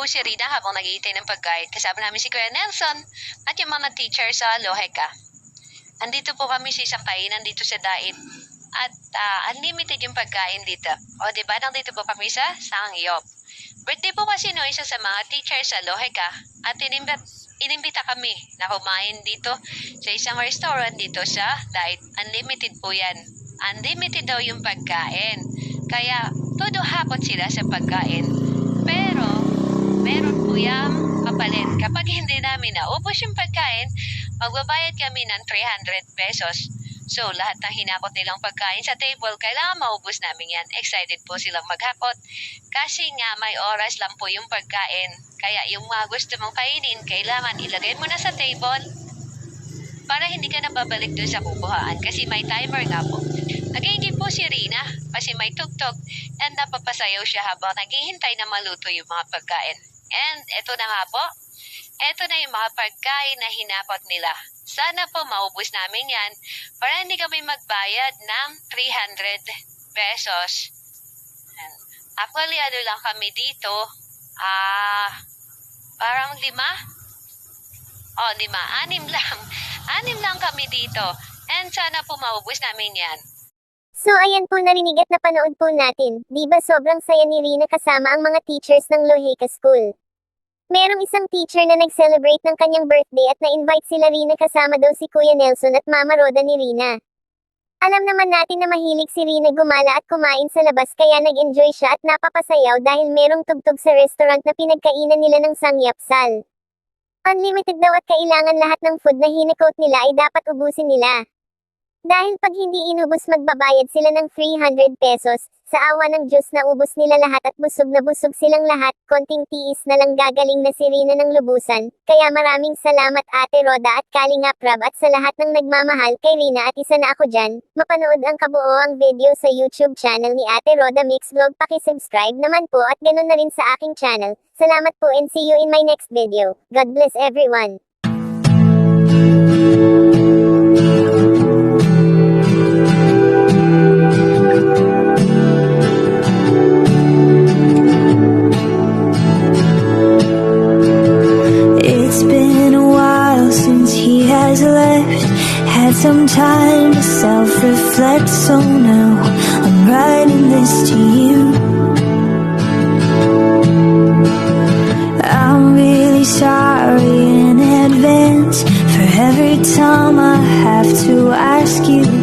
po si Rina habang nag-iintay ng pagkain. Kasama namin si Kuya Nelson at yung mga teacher sa Loheka. Andito po kami sa isang kainan dito sa Dait. At unlimited yung pagkain dito. O diba, nandito po kami sa Sangyop. Birthday po kasi no, isa sa mga teacher sa Loheka. At inimbita kami na kumain dito sa isang restaurant dito sa Dait. Unlimited po yan. Unlimited daw yung pagkain. Kaya todo hapon sila sa pagkain. Pero meron po yung kapalit. Kapag hindi namin naubos yung pagkain, magbabayad kami ng 300 pesos. So, lahat ng hinakot nilang pagkain sa table, kailangan maubos namin yan. Excited po silang maghakot. Kasi nga, may oras lang po yung pagkain. Kaya yung mga gusto mong kainin, kailangan ilagay mo na sa table para hindi ka na babalik doon sa kukuhaan. Kasi may timer nga po. Nagiging po si Rina kasi may tugtog and napapasayaw siya habang naghihintay na maluto yung mga pagkain. And eto na nga po, eto na yung mga pagkain na hinakot nila. Sana po maubos namin yan para hindi kami magbayad ng 300 pesos. Actually, ano lang kami dito, parang 5? O, 5, 6 lang. 6 lang kami dito. And sana po maubos namin yan. So ayan po, narinig at napanood po natin, di ba sobrang saya ni Rina kasama ang mga teachers ng Loheka School. Merong isang teacher na nag-celebrate ng kanyang birthday at na-invite sila Rina kasama daw si Kuya Nelson at Mama Roda ni Rina. Alam naman natin na mahilig si Rina gumala at kumain sa labas kaya nag-enjoy siya at napapasayaw dahil merong tugtog sa restaurant na pinagkainan nila ng sangyapsal. Unlimited daw at kailangan lahat ng food na hinakot nila ay dapat ubusin nila. Dahil pag hindi inubos magbabayad sila ng 300 pesos, sa awa ng Diyos na ubos nila lahat at busog na busog silang lahat, konting tiis na lang gagaling na si Rina ng lubusan. Kaya maraming salamat Ate Roda at Kalingap Rab at sa lahat ng nagmamahal kay Rina at isa na ako dyan. Mapanood ang kabuoang video sa YouTube channel ni Ate Roda Mix Vlog, paki-subscribe naman po at ganun na rin sa aking channel. Salamat po and see you in my next video. God bless everyone. Had some time to self-reflect, so now I'm writing this to you. I'm really sorry in advance for every time I have to ask you